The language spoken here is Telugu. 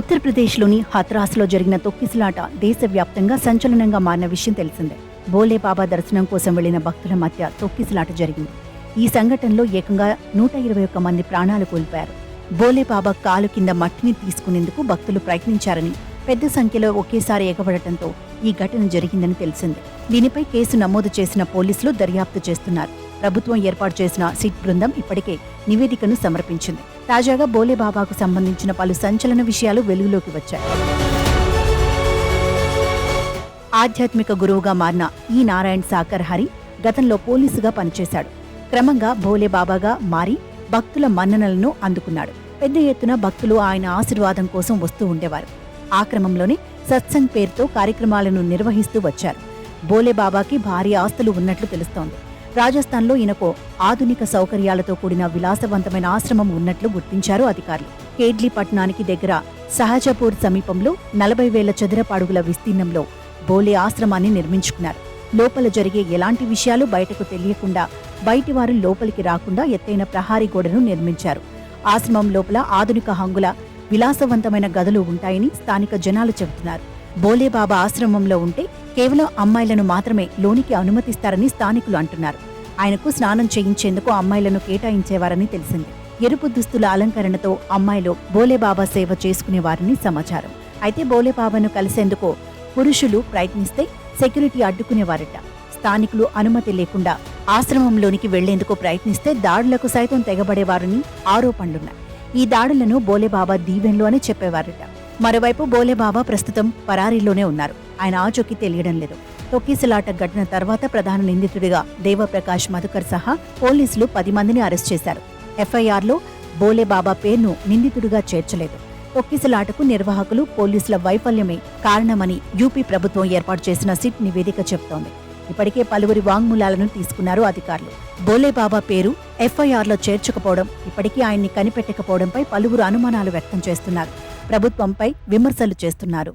ఉత్తరప్రదేశ్లోని హత్రాస్లో జరిగిన తొక్కిసలాట దేశవ్యాప్తంగా సంచలనంగా మారిన విషయం తెలిసిందే. బోలేబాబా దర్శనం కోసం వెళ్లిన భక్తుల మధ్య తొక్కిసలాట జరిగింది. ఈ సంఘటనలో ఏకంగా 121 మంది ప్రాణాలు కోల్పోయారు. బోలేబాబా కాలు కింద మట్టిని తీసుకునేందుకు భక్తులు ప్రయత్నించారని, పెద్ద సంఖ్యలో ఒకేసారి ఎగబడటంతో ఈ ఘటన జరిగిందని తెలిసింది. దీనిపై కేసు నమోదు చేసిన పోలీసులు దర్యాప్తు చేస్తున్నారు. ప్రభుత్వం ఏర్పాటు చేసిన సిట్ బృందం ఇప్పటికే నివేదికను సమర్పించింది. తాజాగా బోలేబాబాకు సంబంధించిన పలు సంచలన విషయాలు వెలుగులోకి వచ్చాయి. ఆధ్యాత్మిక గురువుగా మారిన ఈ నారాయణ్ సాకర్ హరి గతంలో పోలీసుగా పనిచేశాడు. క్రమంగా బోలేబాబాగా మారి భక్తుల మన్ననలను అందుకున్నాడు. పెద్ద ఎత్తున భక్తులు ఆయన ఆశీర్వాదం కోసం వస్తూ ఉండేవారు. ఆ క్రమంలోనే సత్సంగ్ పేరుతో కార్యక్రమాలను నిర్వహిస్తూ వచ్చారు. బోలేబాబాకి భారీ ఆస్తులు ఉన్నట్లు తెలుస్తోంది. రాజస్థాన్లో ఈయనకు ఆధునిక సౌకర్యాలతో కూడిన విలాసవంతమైన ఆశ్రమం ఉన్నట్లు గుర్తించారు అధికారులు. కేడ్లీ పట్టణానికి దగ్గర సహజపూర్ సమీపంలో 40,000 చదరపు అడుగుల విస్తీర్ణంలో బోలే ఆశ్రమాన్ని నిర్మించుకున్నారు. లోపల జరిగే ఎలాంటి విషయాలు బయటకు తెలియకుండా, బయటివారు లోపలికి రాకుండా ఎత్తైన ప్రహారీ గోడను నిర్మించారు. ఆశ్రమం లోపల ఆధునిక హంగుల విలాసవంతమైన గదులు ఉంటాయని స్థానిక జనాలు చెబుతున్నారు. బోలేబాబా ఆశ్రమంలో ఉంటే కేవలం అమ్మాయిలను మాత్రమే లోనికి అనుమతిస్తారని స్థానికులు అంటున్నారు. ఆయనకు స్నానం చేయించేందుకు అమ్మాయిలను కేటాయించేవారని తెలిసింది. ఎరుపు దుస్తుల అలంకరణతో అమ్మాయిలు బోలేబాబా సేవ చేసుకునేవారని సమాచారం. అయితే బోలేబాబాను కలిసేందుకు పురుషులు ప్రయత్నిస్తే సెక్యూరిటీ అడ్డుకునేవారట. స్థానికులు అనుమతి లేకుండా ఆశ్రమంలోనికి వెళ్లేందుకు ప్రయత్నిస్తే దాడులకు సైతం తెగబడేవారని ఆరోపణలున్నాయి. ఈ దాడులను బోలేబాబా దీవెన్లు అని చెప్పేవారట. మరోవైపు బోలేబాబా ప్రస్తుతం పరారీలోనే ఉన్నారు. ఆయన ఆచూకీ తెలియడం లేదు. తొక్కిసలాట ఘటన తర్వాత ప్రధాన నిందితుడిగా దేవప్రకాష్ మధుకర్ సహా పోలీసులు 10 మందిని అరెస్ట్ చేశారు. ఎఫ్ఐఆర్లో బోలేబాబా పేరును నిందితుడిగా చేర్చలేదు. తొక్కిసలాటకు నిర్వాహకులు, పోలీసుల వైఫల్యమే కారణమని యూపీ ప్రభుత్వం ఏర్పాటు చేసిన సిట్ నివేదిక చెబుతోంది. ఇప్పటికే పలువురి వాంగ్మూలాలను తీసుకున్నారు అధికారులు. బోలేబాబా పేరు ఎఫ్ఐఆర్లో చేర్చకపోవడం, ఇప్పటికీ ఆయన్ని కనిపెట్టకపోవడంపై పలువురు అనుమానాలు వ్యక్తం చేస్తున్నారు. ప్రభుత్వంపై విమర్శలు చేస్తున్నారు.